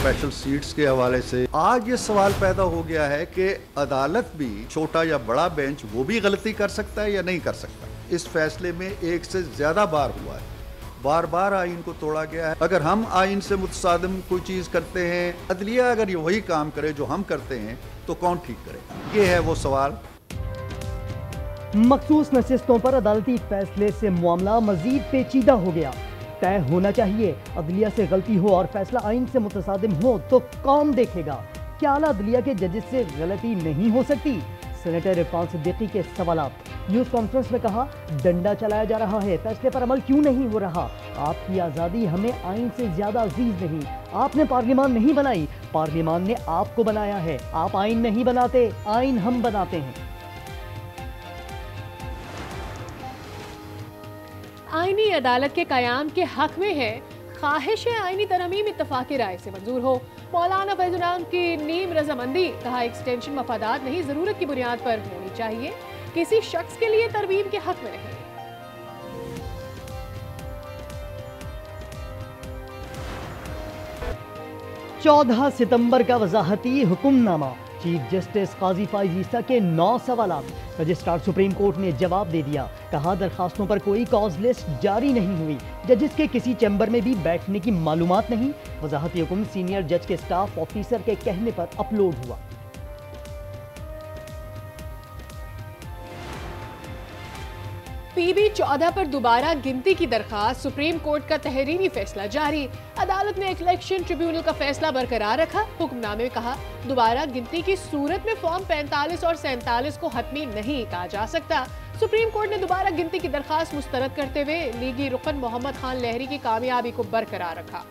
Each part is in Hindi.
स्पेशल सीट्स के हवाले से आज ये सवाल पैदा हो गया है कि अदालत भी, छोटा या बड़ा बेंच, वो भी गलती कर सकता है या नहीं कर सकता। इस फैसले में एक से ज्यादा बार हुआ है, बार बार आइन को तोड़ा गया है। अगर हम आइन से मुतसादिम कोई चीज करते हैं, अदलिया अगर ये वही काम करे जो हम करते हैं, तो कौन ठीक करे? ये है वो सवाल। मखसूस नशिस्तों पर अदालती फैसले से मामला मजीद पेचीदा हो गया। तय होना चाहिए, अदलिया से गलती हो और फैसला आइन से मुतसादिम हो तो कौन देखेगा? क्या आला अदलिया के जजेस से गलती नहीं हो सकती? सेनेटर इरफान सिद्दीकी के सवालात। न्यूज कॉन्फ्रेंस में कहा, डंडा चलाया जा रहा है, फैसले पर अमल क्यों नहीं हो रहा? आपकी आज़ादी हमें आइन से ज्यादा अजीज नहीं। आपने पार्लियामान नहीं बनाई, पार्लियामान ने आपको बनाया है। आप आइन नहीं बनाते, आइन हम बनाते हैं। आईनी अदालत के कयाम के हक में है। ख्वाहिश आईनी तरमीम इत्तफाक़ी राय से मंजूर हो। मौलाना फैजुल की नीम रजामंदी। कहा, एक्सटेंशन मफादात नहीं, जरूरत की बुनियाद पर होनी चाहिए, किसी शख्स के लिए तरमीम के हक में नहीं। 14 सितंबर का वजाहती हुक्मनामा। चीफ जस्टिस काजी फाइज ईसा के 9 सवालात। रजिस्ट्रार सुप्रीम कोर्ट ने जवाब दे दिया। कहा, दरखास्तों पर कोई कॉज लिस्ट जारी नहीं हुई, जजेस के किसी चैम्बर में भी बैठने की मालूमात नहीं। वजाहती हुक्म सीनियर जज के स्टाफ ऑफिसर के कहने पर अपलोड हुआ। PB 14 पर दोबारा गिनती की दरखास्त। सुप्रीम कोर्ट का तहरीरी फैसला जारी। अदालत ने इलेक्शन ट्रिब्यूनल का फैसला बरकरार रखा। हुक्मनामे में कहा, दोबारा गिनती की सूरत में फॉर्म 45 और 47 को हतमी नहीं कहा जा सकता। सुप्रीम कोर्ट ने दोबारा गिनती की दरखास्त मुस्तरद करते हुए लीगी रुकन मोहम्मद खान लहरी की कामयाबी को बरकरार रखा।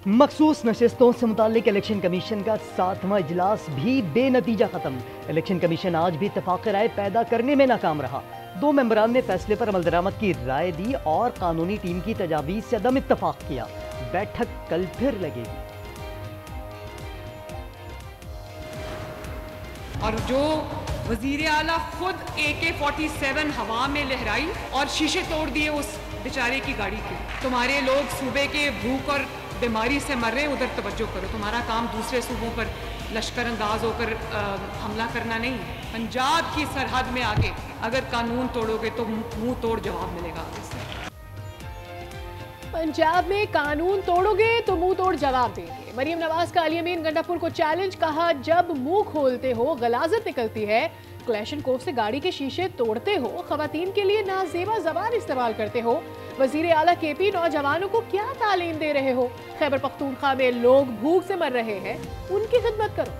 मखसूस नशिस्तों से मुतालिक इलेक्शन कमीशन का 7वां इजलास भी बेनतीजा खत्म। इलेक्शन कमीशन आज भी इत्तफाक़ राय पैदा करने में नाकाम रहा। 2 मेंबरान ने फैसले पर अमल दरामद की राय दी और कानूनी टीम की तजावीज़ से अदम इत्तफाक़ किया। बैठक कल फिर लगेगी। और जो वजीर आला खुद AK-47 हवा में लहराई और शीशे तोड़ दिए उस बेचारे की गाड़ी के। तुम्हारे लोग सूबे के भूख और बीमारी से मर रहे, उधर तवज्जो करो। तुम्हारा काम दूसरे सूबों पर लश्कर अंदाज होकर हमला करना नहीं है। पंजाब की सरहद में आके अगर कानून तोड़ोगे तो मुंह तोड़ जवाब मिलेगा आगे से। पंजाब में कानून तोड़ोगे तो मुंह तोड़ जवाब देंगे। मरियम नवाज का अली अमीन गंडापुर को चैलेंज। कहा, जब मुंह खोलते हो गलाजत निकलती है। क्लैशन कोफ से गाड़ी के शीशे तोड़ते हो, खवातीन के लिए नाजेबा जबान इस्तेमाल करते हो। वजीर आला KP नौजवानों को क्या तालीम दे रहे हो? खैबर पख्तूनख्वा में लोग भूख से मर रहे हैं, उनकी खिदमत करो।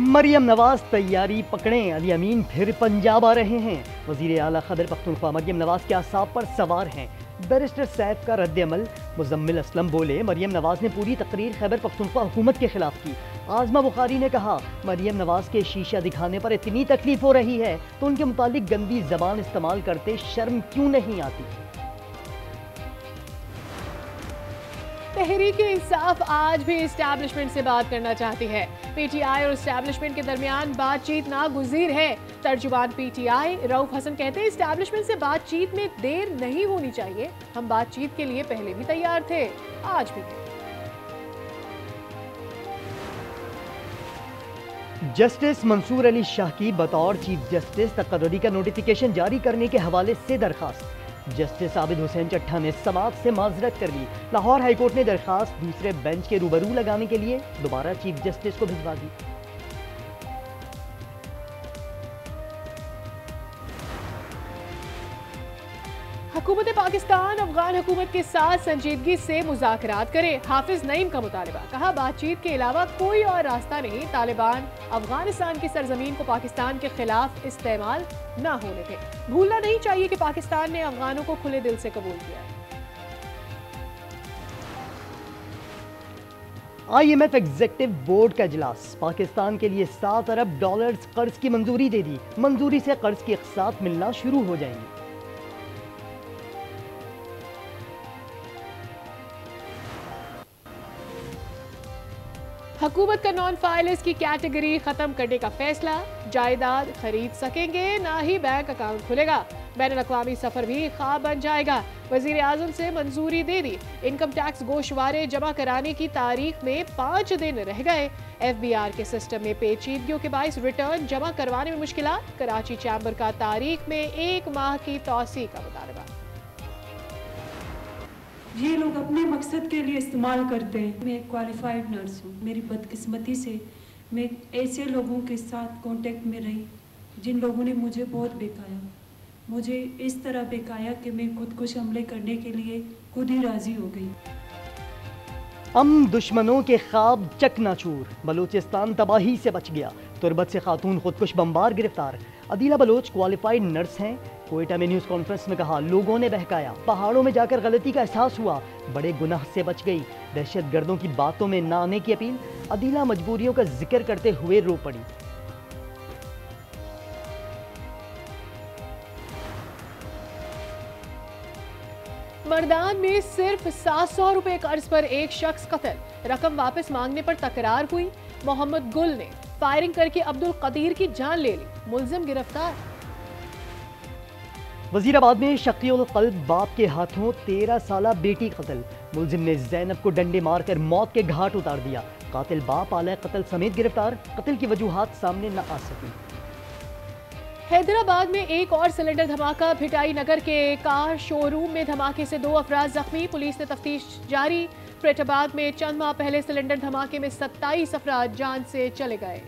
मरियम नवाज तैयारी पकड़ें, अली अमीन फिर पंजाब आ रहे हैं। वजीर आला खैबर पख्तूनख्वा मरियम नवाज के आसाब पर सवार हैं। बैरिस्टर सैफ का रद्द-ए-अमल। मुजम्मिल असलम बोले, मरियम नवाज ने पूरी तकरीर खैबर पख्तूनख्वा हुकूमत के खिलाफ की। आजमा बुखारी ने कहा, मरियम नवाज के शीशा दिखाने पर इतनी तकलीफ हो रही है तो उनके मुतालिक गंदी जबान इस्तेमाल करते शर्म क्यों नहीं आती? तहरीक इंसाफ आज भी इस्टेब्लिशमेंट से बात करना चाहती है। PTI और इस्टेब्लिशमेंट के दरमियान बातचीत नागुज़ीर है। तर्जुबान PTI रऊफ हसन कहते हैं, इस्टेब्लिशमेंट से बातचीत में देर नहीं होनी चाहिए। हम बातचीत के लिए पहले भी तैयार थे, आज भी हैं। जस्टिस मंसूर अली शाह की बतौर चीफ जस्टिस तकर्री का नोटिफिकेशन जारी करने के हवाले से दरखास्त। जस्टिस आबिद हुसैन चट्ठा ने समाअत से माजरत कर ली। लाहौर हाईकोर्ट ने दरखास्त दूसरे बेंच के रूबरू लगाने के लिए दोबारा चीफ जस्टिस को भिजवा दी। हुकूमत पाकिस्तान अफगान हुकूमत के साथ संजीदगी से मुज़ाकरात करे। हाफिज नईम का मुतालबा। कहा, बातचीत के अलावा कोई और रास्ता नहीं। तालिबान अफगानिस्तान की सरजमीन को पाकिस्तान के खिलाफ इस्तेमाल ना होने दें। भूलना नहीं चाहिए कि पाकिस्तान ने अफगानों को खुले दिल से कबूल किया। IMF एग्जीक्यूटिव बोर्ड का इजलास। पाकिस्तान के लिए $7 अरब कर्ज की मंजूरी दे दी। मंजूरी से कर्ज की अक़सात मिलना शुरू हो जाएंगी। हुकूमत का नॉन फाइलर्स की कैटेगरी खत्म करने का फैसला, जायदाद खरीद सकेंगे ना ही बैंक अकाउंट खुलेगा, बैनुल-अक़वामी सफर भी ख्वाब बन जाएगा। वजीर आजम से मंजूरी दे दी, इनकम टैक्स गोशवारे जमा कराने की तारीख में 5 दिन रह गए। FBR के सिस्टम में पेचीदगियों के बाइस रिटर्न जमा करवाने में मुश्किलात, कराची चैम्बर का तारीख में 1 माह की तौसी का मुतालबा। ये लोग अपने मकसद के लिए इस्तेमाल करते हैं। मैं एक क्वालिफाइड नर्स हूँ। मेरी बदकिस्मती से मैं ऐसे लोगों के साथ कांटेक्ट में रही जिन लोगों ने मुझे बहुत बेकाया, मुझे इस तरह बेकाया कि मैं खुदकुश हमले करने के लिए खुद ही राजी हो गई। दुश्मनों के ख्वाब चकनाचूर, बलूचिस्तान तबाही से बच गया। तुर्बत से खातून खुदकुश बमबार गिरफ्तार। अदीला बलोच क्वालिफाइड नर्स हैं। कोयटा में न्यूज़ कॉन्फ्रेंस में कहा, लोगों ने बहकाया, पहाड़ों में जाकर गलती का एहसास हुआ, बड़े गुनाह से बच गई। दहशतगर्दों की बातों में ना आने की अपील। अदीला मजबूरियों का जिक्र करते हुए रो पड़ी। मर्दान में सिर्फ 700 रुपए कर्ज पर एक शख्स कत्ल, रकम वापस मांगने पर तकरार हुई। मोहम्मद गुल ने फायरिंग करके अब्दुल कदीर की जान ले ली, मुलजिम गिरफ्तार। वजीराबाद में शकीउल कल्ब बाप के हाथों 13 साला बेटी कत्ल, मुलजिम ने जैनब को डंडे मारकर मौत के घाट उतार दिया। कातिल बाप आला कत्ल समेत गिरफ्तार, कत्ल की वजूहात सामने न आ सकी। हैदराबाद में एक और सिलेंडर धमाका, भिटाई नगर के कार शोरूम में धमाके से 2 अफराद जख्मी, पुलिस ने तफ्तीश जारी। फरीदाबाद में चंद माह पहले सिलेंडर धमाके में 27 अफराद जान से चले गए।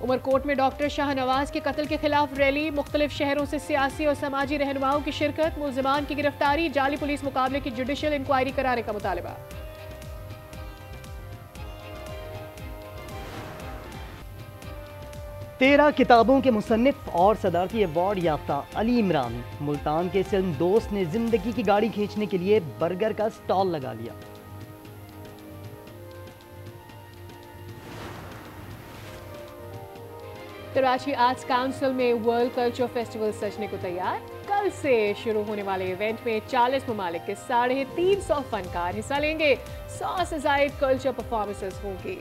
उमरकोट में डॉक्टर शाहनवाज के कत्ल के खिलाफ रैली, मुख्तलिफ शहरों से सियासी और समाजी रहनुमाओं की शिरकत, मुलजिमान की गिरफ्तारी, जाली पुलिस मुकाबले की जुडिशल इंक्वायरी कराने का मुतालबा। 13 किताबों के मुसन्निफ और सदारती अवार्ड याफ्ता अली इमरान, मुल्तान के फिल्म दोस्त ने जिंदगी की गाड़ी खींचने के लिए बर्गर का स्टॉल लगा लिया। कराची आर्ट्स काउंसिल में वर्ल्ड कल्चर फेस्टिवल सजने को तैयार। कल से शुरू होने वाले इवेंट में 40 ममालिक के 350 फनकार हिस्सा लेंगे। 100 से ज्यादा कल्चर परफॉर्मेंसेस होंगी।